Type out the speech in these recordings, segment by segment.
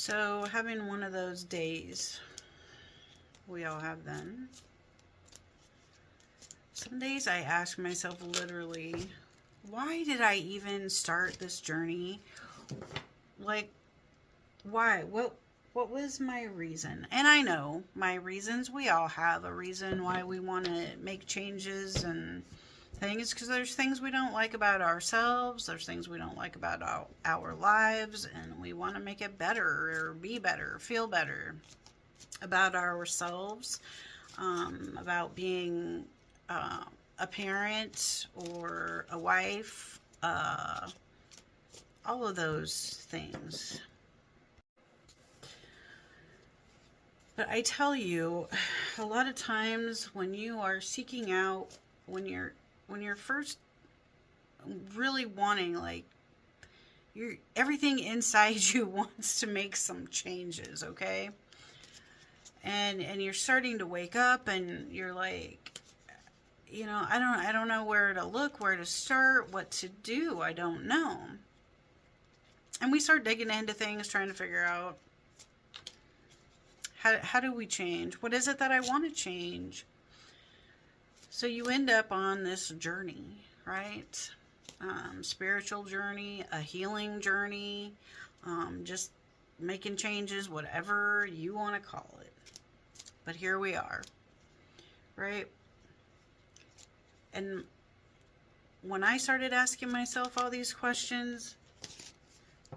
So, having one of those days, we all have them. Some days I ask myself literally, why did I even start this journey? Like, why? What was my reason? And I know my reasons, we all have a reason why we want to make changes and things, because there's things we don't like about ourselves, there's things we don't like about our lives, and we want to make it better or be better, feel better about ourselves, about being a parent or a wife, all of those things. But I tell you, a lot of times when you are seeking out, when you're first really wanting, like, everything inside you wants to make some changes, okay? And you're starting to wake up and you're like, you know, I don't know where to look, where to start, what to do. I don't know. And we start digging into things, trying to figure out, how do we change? What is it that I want to change? So you end up on this journey, right? Spiritual journey, a healing journey, just making changes, whatever you want to call it. But here we are, right? And when I started asking myself all these questions,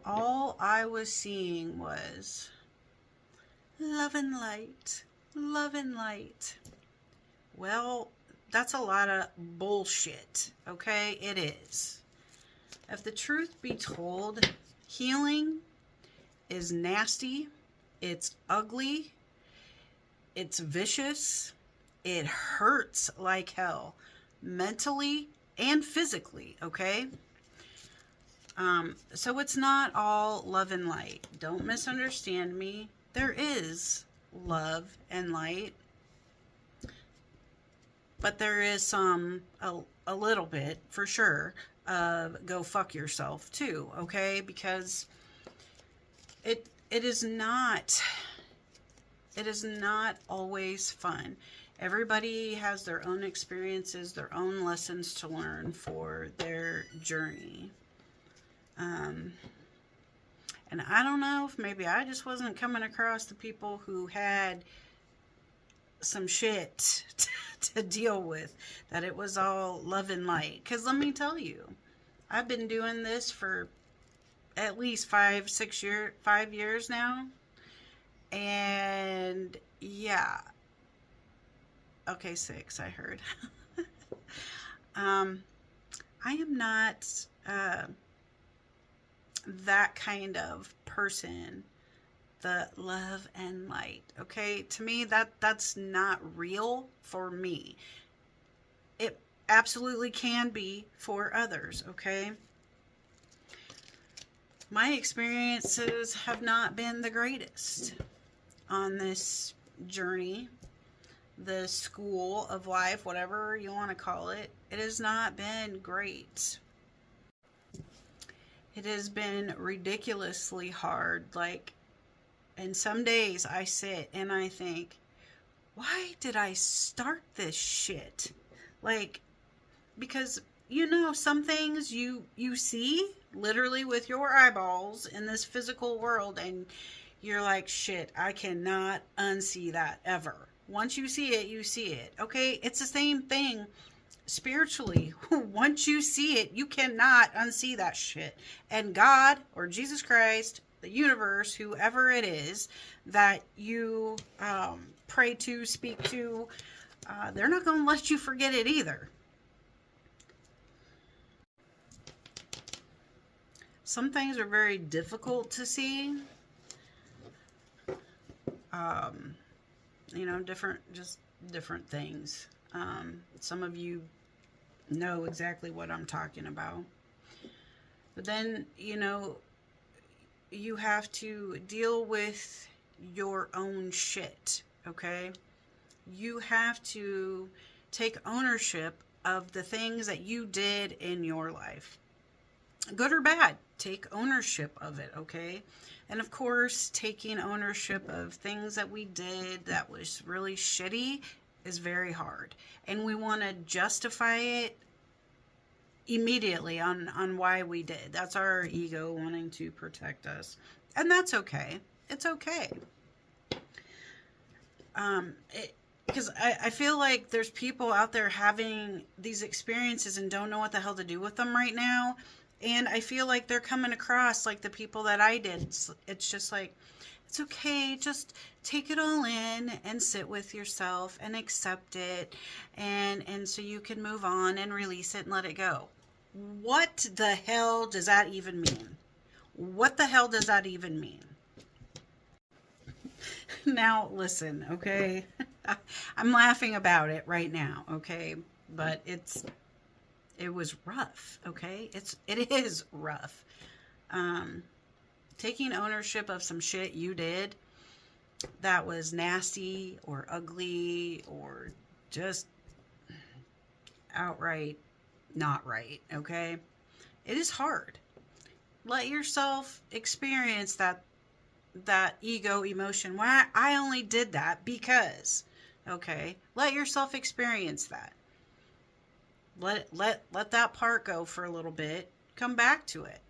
all I was seeing was love and light, love and light. Well, that's a lot of bullshit, okay? It is. If the truth be told, healing is nasty, it's ugly, it's vicious, it hurts like hell, mentally and physically, okay? So it's not all love and light. Don't misunderstand me. There is love and light, but there is a little bit, for sure, of go fuck yourself too, okay? Because it is not always fun. Everybody has their own experiences, their own lessons to learn for their journey. And I don't know if maybe I just wasn't coming across the people who had some shit to deal with, that it was all love and light. Because let me tell you, I've been doing this for at least 5 years now. And yeah, okay, 6, I heard. I am not that kind of person, the love and light, okay? To me, that's not real for me. It absolutely can be for others, okay? My experiences have not been the greatest on this journey, the school of life, whatever you want to call it. It has not been great. It has been ridiculously hard. Like, and some days I sit and I think, why did I start this shit? Like, because, you know, some things you see literally with your eyeballs in this physical world, and you're like, shit, I cannot unsee that ever. Once you see it, you see it. Okay, it's the same thing spiritually. Once you see it, you cannot unsee that shit. And God, or Jesus Christ, the universe, whoever it is that you pray to, speak to, they're not going to let you forget it either. Some things are very difficult to see. You know, different things. Some of you know exactly what I'm talking about. But then, you know, you have to deal with your own shit, okay? You have to take ownership of the things that you did in your life. Good or bad. take ownership of it, okay? And of course, taking ownership of things that we did that was really shitty is very hard. And we want to justify it immediately on why we did. That's our ego wanting to protect us. And that's okay. It's okay. Because I feel like there's people out there having these experiences and don't know what the hell to do with them right now. And I feel like they're coming across like the people that I did. It's just like, it's okay, just take it all in and sit with yourself and accept it. And so you can move on and release it and let it go. What the hell does that even mean? What the hell does that even mean? Now, listen, okay? I'm laughing about it right now, okay? But it was rough, okay? It is rough. Taking ownership of some shit you did that was nasty or ugly or just outright not right, okay? It is hard. Let yourself experience that ego emotion. Why I only did that because, okay? Let yourself experience that. Let that part go for a little bit. Come back to it.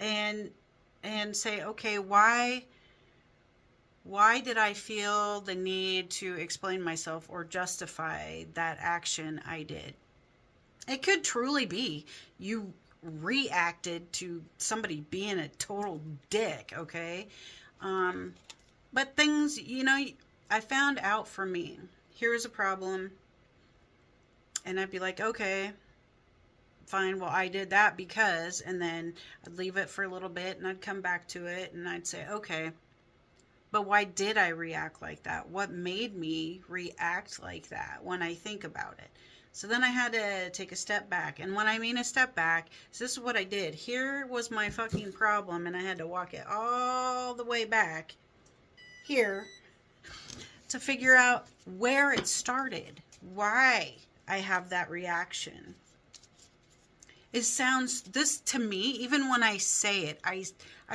And say, okay, why did I feel the need to explain myself or justify that action I did? It could truly be you reacted to somebody being a total dick, okay? But things, I found out for me, here's a problem. And I'd be like, okay, fine, well, I did that because, and then I'd leave it for a little bit and I'd come back to it and I'd say, okay, but why did I react like that? What made me react like that when I think about it? So then I had to take a step back. And when I mean a step back, so this is what I did. Here was my fucking problem and I had to walk it all the way back here to figure out where it started, why I have that reaction. It sounds, this to me, even when I say it, I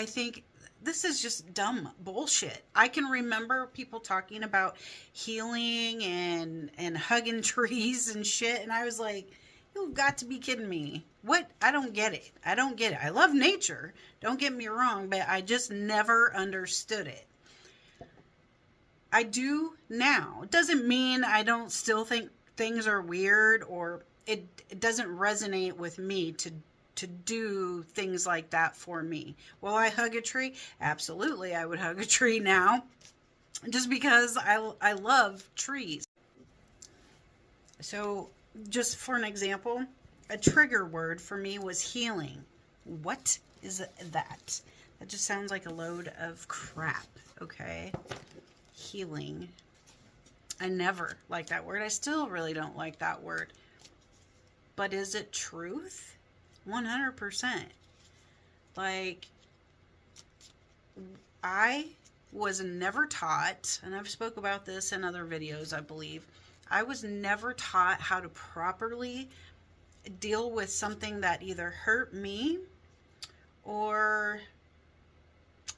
think this is just dumb bullshit. I can remember people talking about healing and hugging trees and shit, and I was like, you've got to be kidding me. What? I don't get it. I don't get it. I love nature, don't get me wrong, but I just never understood it. I do now. It doesn't mean I don't still think things are weird or it doesn't resonate with me to do things like that for me. Will I hug a tree? Absolutely, I would hug a tree now, just because I love trees. So just for an example, a trigger word for me was healing. What is that? That just sounds like a load of crap, okay? Healing. I never liked that word. I still really don't like that word. But is it truth? 100%. Like, I was never taught, and I've spoke about this in other videos, I believe. I was never taught how to properly deal with something that either hurt me or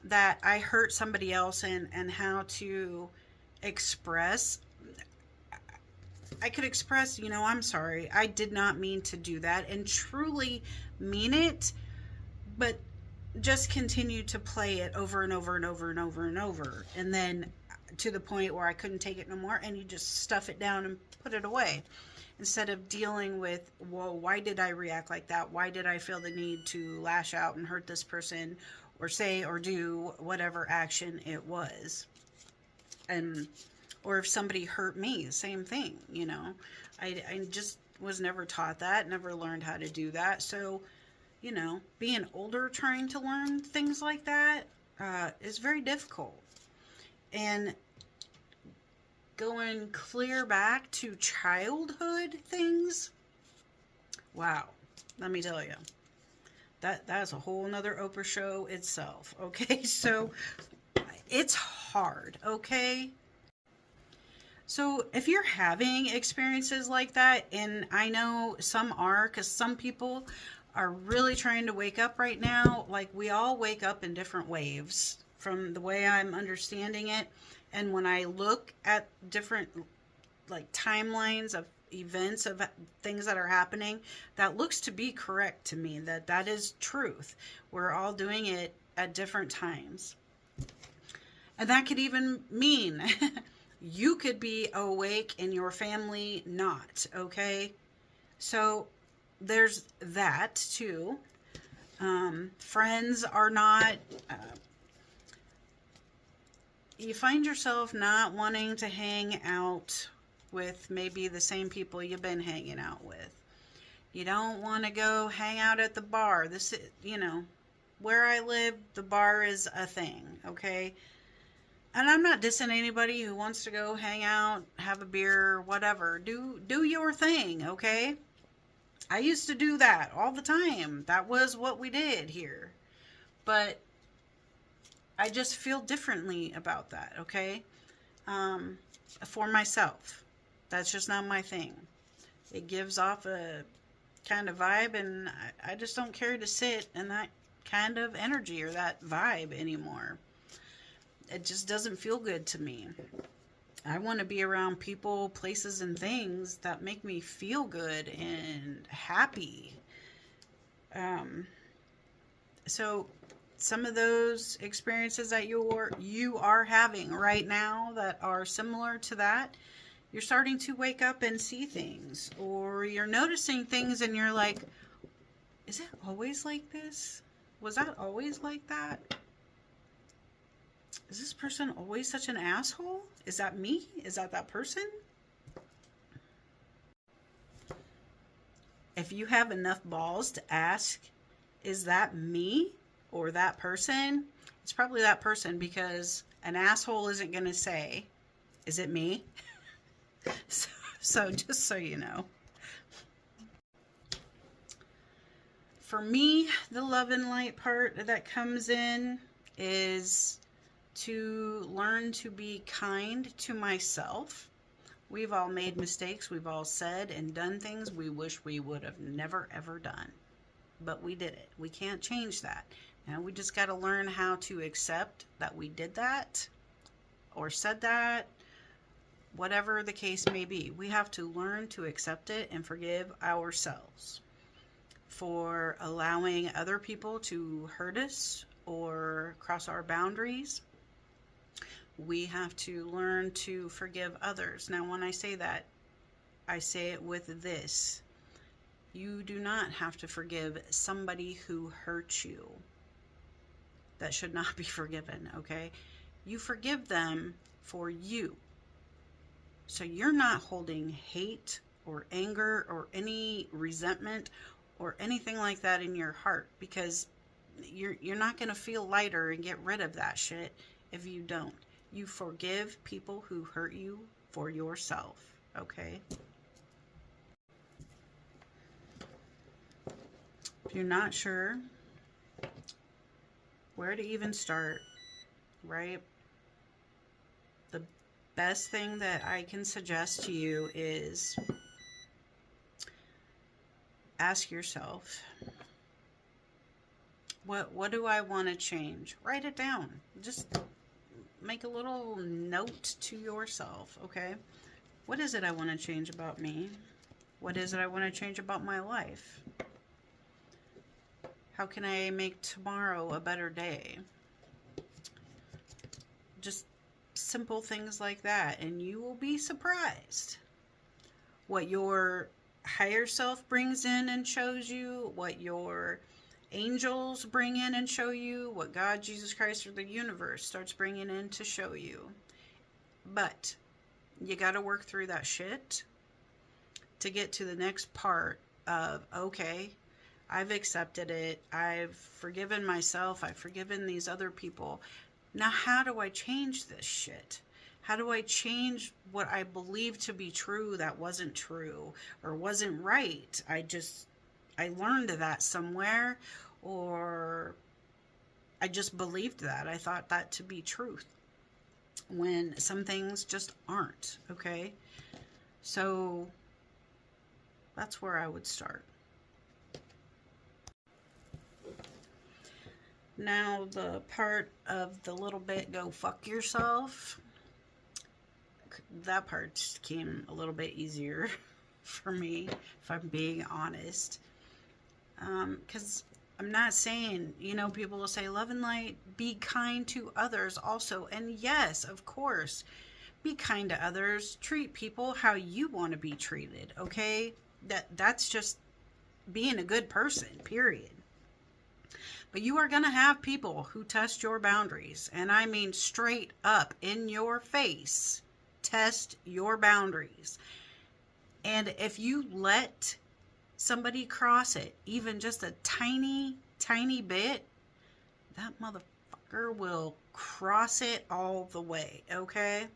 that I hurt somebody else and how to express. I could express, I'm sorry. I did not mean to do that and truly mean it, but just continue to play it over and over and over and over and over. And then to the point where I couldn't take it no more and you just stuff it down and put it away. Instead of dealing with, well, why did I react like that? Why did I feel the need to lash out and hurt this person or say or do whatever action it was? Or if somebody hurt me, same thing, I just was never taught that, never learned how to do that. So, being older, trying to learn things like that is very difficult. And going clear back to childhood things, wow, let me tell you, that's a whole nother Oprah show itself, okay? So it's hard, okay? So if you're having experiences like that, and I know some are, because some people are really trying to wake up right now. Like, we all wake up in different waves from the way I'm understanding it. And when I look at different like timelines of events of things that are happening, that looks to be correct to me, that that is truth. We're all doing it at different times. And that could even mean you could be awake and your family not, okay? So there's that too. Friends are not, you find yourself not wanting to hang out with maybe the same people you've been hanging out with. You don't want to go hang out at the bar. This is, where I live, the bar is a thing, okay? And I'm not dissing anybody who wants to go hang out, have a beer, whatever. Do your thing, okay? I used to do that all the time. That was what we did here. But I just feel differently about that, okay? For myself. That's just not my thing. It gives off a kind of vibe, and I just don't care to sit in that kind of energy or that vibe anymore. It just doesn't feel good to me. I want to be around people, places, and things that make me feel good and happy. So some of those experiences that you are having right now that are similar to that, you're starting to wake up and see things, or you're noticing things and you're like, is it always like this? Was that always like that? Is this person always such an asshole? Is that me? Is that person? If you have enough balls to ask, is that me or that person? It's probably that person, because an asshole isn't going to say, is it me? So just so you know. For me, the love and light part that comes in is to learn to be kind to myself. We've all made mistakes. We've all said and done things we wish we would have never ever done. But we did it. We can't change that. Now we just got to learn how to accept that we did that or said that. Whatever the case may be, we have to learn to accept it and forgive ourselves for allowing other people to hurt us or cross our boundaries. We have to learn to forgive others. Now, when I say that, I say it with this. You do not have to forgive somebody who hurt you. That should not be forgiven, okay? You forgive them for you. So you're not holding hate or anger or any resentment or anything like that in your heart, because you're not going to feel lighter and get rid of that shit if you don't. You forgive people who hurt you for yourself, okay? If you're not sure where to even start, right? The best thing that I can suggest to you is ask yourself, what do I want to change? Write it down. Just make a little note to yourself, okay? What is it I want to change about me? What is it I want to change about my life? How can I make tomorrow a better day? Just simple things like that, and you will be surprised what your higher self brings in and shows you, what your angels bring in and show you, what God, Jesus Christ, or the universe starts bringing in to show you. But you got to work through that shit to get to the next part of, okay, I've accepted it, I've forgiven myself, I've forgiven these other people. Now, how do I change this shit? How do I change what I believe to be true that wasn't true or wasn't right? I learned that somewhere, or I just believed that. I thought that to be truth when some things just aren't, okay? So that's where I would start. Now, the part of the little bit go fuck yourself, that part just came a little bit easier for me, if I'm being honest. Because I'm not saying, people will say, love and light, be kind to others also. And yes, of course, be kind to others. Treat people how you want to be treated, okay? That's just being a good person, period. But you are going to have people who test your boundaries. And I mean straight up in your face, test your boundaries. And if you let somebody cross it, even just a tiny, tiny bit, that motherfucker will cross it all the way, okay?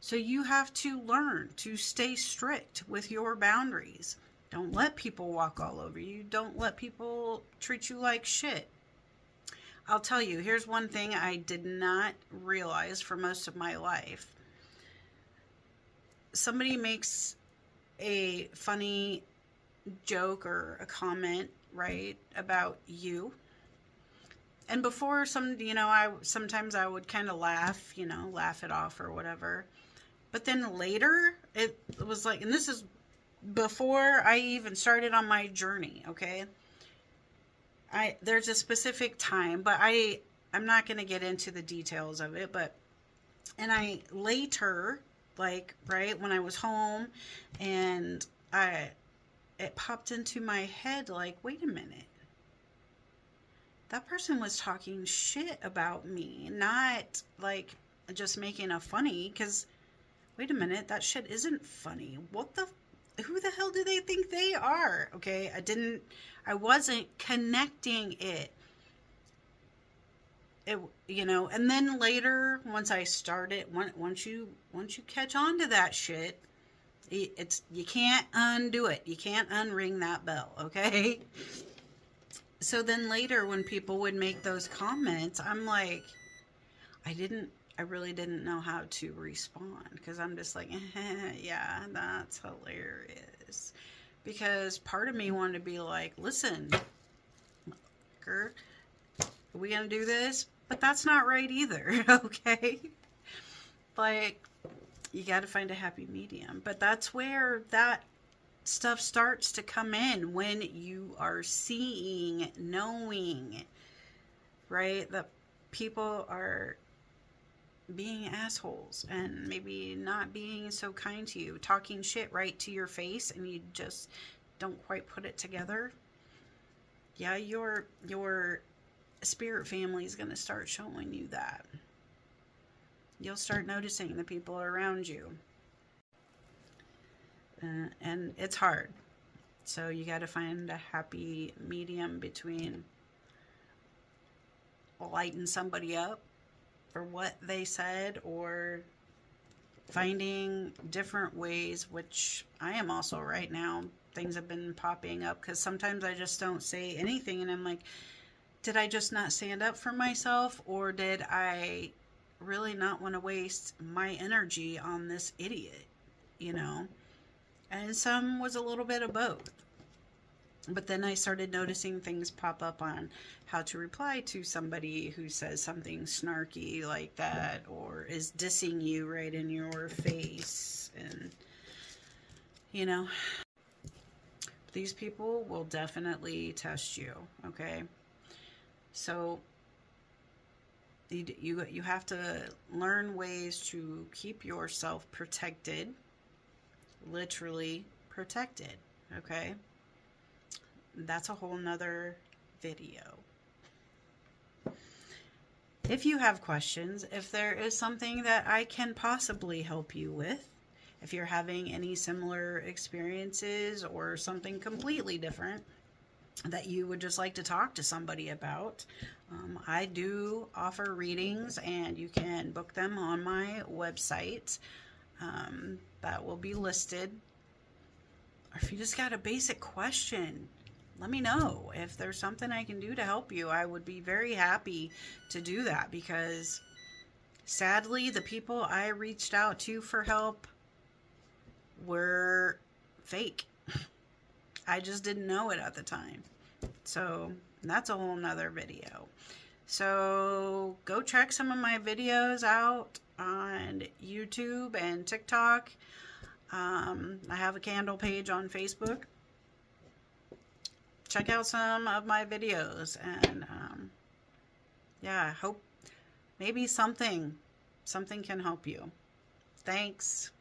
So you have to learn to stay strict with your boundaries. Don't let people walk all over you. Don't let people treat you like shit. I'll tell you, here's one thing I did not realize for most of my life. Somebody makes a funny joke or a comment, right, about you. And before sometimes I would kind of laugh it off or whatever. But then later, it was like, and this is before I even started on my journey, okay? There's a specific time, but I'm not going to get into the details of it, and I later, like, right, when I was home, and it popped into my head, like, wait a minute. That person was talking shit about me, not, like, just making a funny, because, wait a minute, that shit isn't funny. Who the hell do they think they are? Okay, I wasn't connecting it. And then later, once I started, once you catch on to that shit, you can't undo it. You can't unring that bell, okay? So then later, when people would make those comments, I'm like, I really didn't know how to respond, because I'm just like, yeah, that's hilarious. Because part of me wanted to be like, listen, are we going to do this? But that's not right either, okay? Like, you got to find a happy medium. But that's where that stuff starts to come in, when you are seeing, knowing, right, that people are being assholes and maybe not being so kind to you, talking shit right to your face, and you just don't quite put it together. Yeah, your spirit family is going to start showing you that. You'll start noticing the people around you. And it's hard. So you got to find a happy medium between lighting somebody up for what they said, or finding different ways, which I am also right now. Things have been popping up because sometimes I just don't say anything, and I'm like, did I just not stand up for myself, or did I really not want to waste my energy on this idiot, And some was a little bit of both. But then I started noticing things pop up on how to reply to somebody who says something snarky like that, or is dissing you right in your face. And, these people will definitely test you, okay? So you have to learn ways to keep yourself protected, literally protected, okay? That's a whole nother video. If you have questions, if there is something that I can possibly help you with, if you're having any similar experiences or something completely different that you would just like to talk to somebody about, I do offer readings, and you can book them on my website. That will be listed. Or if you just got a basic question, let me know. If there's something I can do to help you, I would be very happy to do that, because sadly, the people I reached out to for help were fake. I just didn't know it at the time. So And that's a whole nother video. So go check some of my videos out on YouTube and TikTok. I have a candle page on Facebook. Check out some of my videos, and yeah, I hope maybe something can help you. Thanks.